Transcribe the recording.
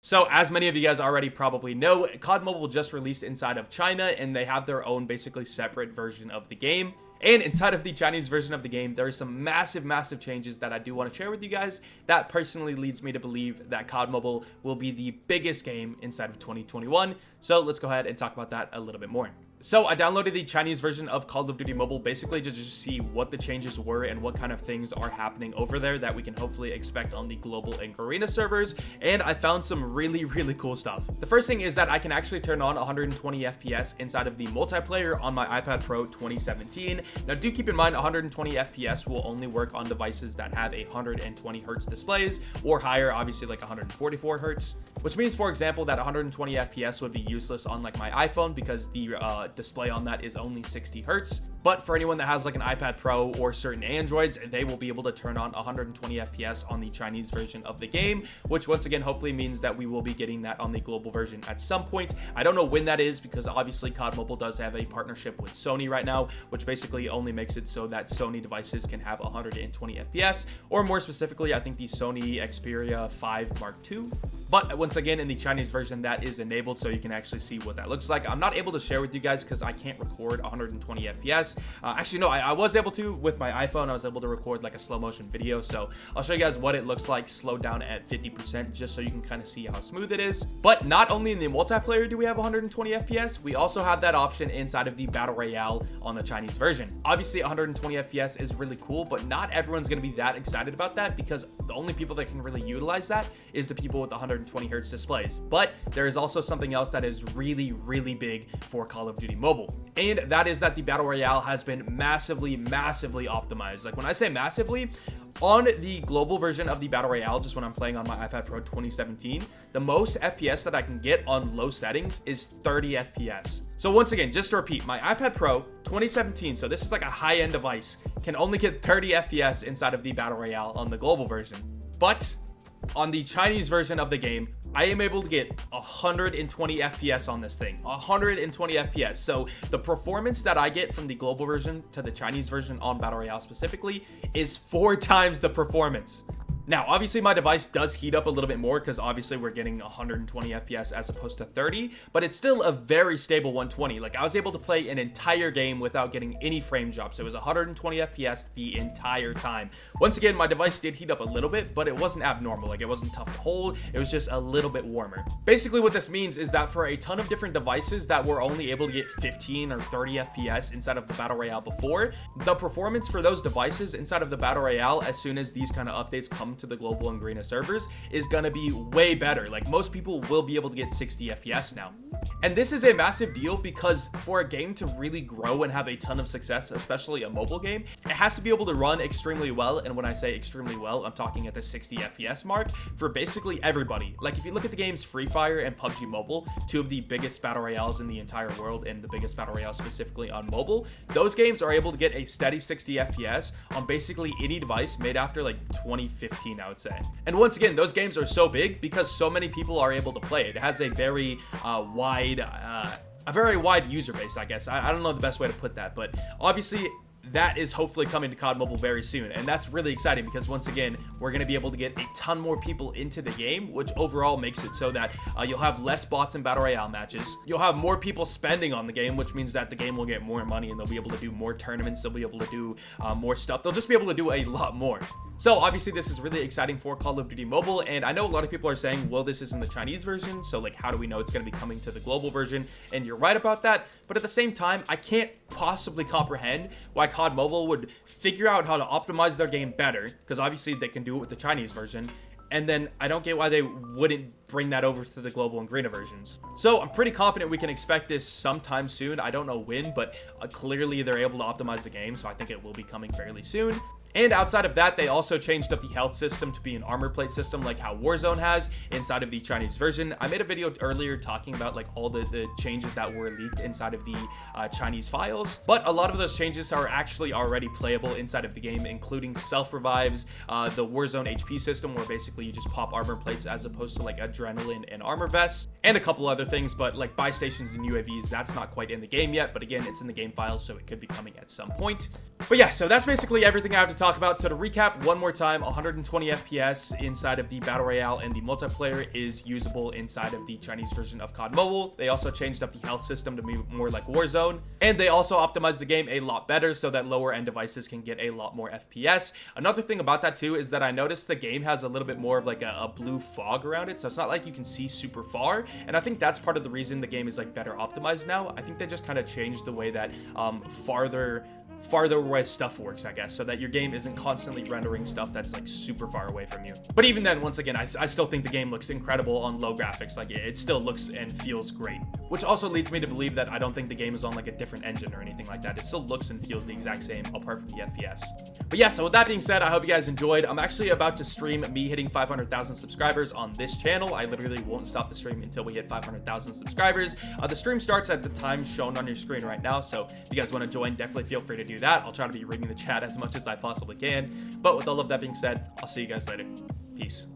So as many of you guys already probably know, COD Mobile just released inside of China, and they have their own basically separate version of the game. And inside of the Chinese version of the game, there are some massive changes that I do want to share with you guys. That personally leads me to believe that COD Mobile will be the biggest game inside of 2021. So let's go ahead and talk about that a little bit more. So I downloaded the Chinese version of Call of Duty Mobile basically to just see what the changes were and what kind of things are happening over there that we can hopefully expect on the global and arena servers. And I found some really cool stuff. The first thing is that I can actually turn on 120 FPS inside of the multiplayer on my iPad Pro 2017. Now do keep in mind 120 FPS will only work on devices that have 120 Hertz displays or higher, obviously like 144 Hertz. Which means, for example, that 120 FPS would be useless on like my iPhone because the display on that is only 60 Hertz. But for anyone that has like an iPad Pro or certain Androids, they will be able to turn on 120 FPS on the Chinese version of the game, which once again hopefully means that we will be getting that on the global version at some point. I don't know when that is because obviously COD Mobile does have a partnership with Sony right now, which basically only makes it so that Sony devices can have 120 FPS, or more specifically, I think the Sony Xperia 5 Mark II. But once again, in the Chinese version, that is enabled, so you can actually see what that looks like. I'm not able to share with you guys because I can't record 120 FPS. Actually, no, I was able to with my iPhone. I was able to record like a slow motion video, so I'll show you guys what it looks like slowed down at 50% just so you can kind of see how smooth it is. But not only in the multiplayer do we have 120 FPS, we also have that option inside of the Battle Royale on the Chinese version. Obviously, 120 FPS is really cool, but not everyone's going to be that excited about that because the only people that can really utilize that is the people with 120 Hertz displays. But there is also something else that is really big for Call of Duty Mobile, and that is that the Battle Royale has been massively optimized. Like when I say massively, on the global version of the Battle Royale, just when I'm playing on my iPad Pro 2017, the most FPS that I can get on low settings is 30 FPS. So once again, just to repeat, my iPad Pro 2017, so this is like a high-end device, can only get 30 FPS inside of the Battle Royale on the global version. But on the Chinese version of the game, I am able to get 120 FPS on this thing, 120 FPS. So the performance that I get from the global version to the Chinese version on Battle Royale specifically is 4 times the performance. Now, obviously my device does heat up a little bit more because obviously we're getting 120 FPS as opposed to 30, but it's still a very stable 120. Like I was able to play an entire game without getting any frame drops. It was 120 FPS the entire time. Once again, my device did heat up a little bit, but it wasn't abnormal. Like it wasn't tough to hold. It was just a little bit warmer. Basically what this means is that for a ton of different devices that were only able to get 15 or 30 FPS inside of the Battle Royale before, the performance for those devices inside of the Battle Royale, as soon as these kind of updates come to the global and arena servers, is going to be way better. Like most people will be able to get 60 FPS now. And this is a massive deal because for a game to really grow and have a ton of success, especially a mobile game, it has to be able to run extremely well. And when I say extremely well, I'm talking at the 60 FPS mark for basically everybody. Like if you look at the games Free Fire and PUBG Mobile, 2 of the biggest battle royales in the entire world and the biggest battle royale specifically on mobile, those games are able to get a steady 60 FPS on basically any device made after like 2015, I would say. And once again, those games are so big because so many people are able to play it. It has a very wide user base, I guess. I don't know the best way to put that, but obviously that is hopefully coming to COD Mobile very soon, and that's really exciting because once again we're going to be able to get a ton more people into the game, which overall makes it so that you'll have less bots in Battle Royale matches. You'll have more people spending on the game, which means that the game will get more money and they'll be able to do more tournaments, they'll be able to do more stuff, they'll just be able to do a lot more. So obviously this is really exciting for Call of Duty Mobile, and I know a lot of people are saying, well, this is in the Chinese version, so like how do we know it's going to be coming to the global version? And you're right about that, but at the same time I can't possibly comprehend why COD Mobile would figure out how to optimize their game better, because obviously they can do it with the Chinese version, and then I don't get why they wouldn't bring that over to the global and arena versions. So I'm pretty confident we can expect this sometime soon. I don't know when, but clearly they're able to optimize the game, so I think it will be coming fairly soon. And outside of that, they also changed up the health system to be an armor plate system like how Warzone has inside of the Chinese version. I made a video earlier talking about like all the changes that were leaked inside of the Chinese files, but a lot of those changes are actually already playable inside of the game, including self-revives, the Warzone HP system where basically you just pop armor plates as opposed to like adrenaline and armor vests, and a couple other things, but like buy stations and UAVs, that's not quite in the game yet, but again, it's in the game files, so it could be coming at some point. But yeah, so that's basically everything I have to talk about. So to recap one more time, 120 FPS inside of the Battle Royale, and the multiplayer is usable inside of the Chinese version of COD Mobile. They also changed up the health system to be more like Warzone, and they also optimized the game a lot better so that lower end devices can get a lot more FPS. Another thing about that too is that I noticed the game has a little bit more of like a blue fog around it, so it's not like you can see super far, and I think that's part of the reason the game is like better optimized now. I think they just kind of changed the way that farther away stuff works, I guess, so that your game isn't constantly rendering stuff that's like super far away from you. But even then, once again, I still think the game looks incredible on low graphics. Like, it still looks and feels great, which also leads me to believe that I don't think the game is on like a different engine or anything like that. It still looks and feels the exact same apart from the FPS. But yeah, so with that being said, I hope you guys enjoyed. I'm actually about to stream me hitting 500,000 subscribers on this channel. I literally won't stop the stream until we hit 500,000 subscribers. The stream starts at the time shown on your screen right now, so if you guys want to join, definitely feel free to do that. I'll try to be reading the chat as much as I possibly can. But with all of that being said, I'll see you guys later. Peace.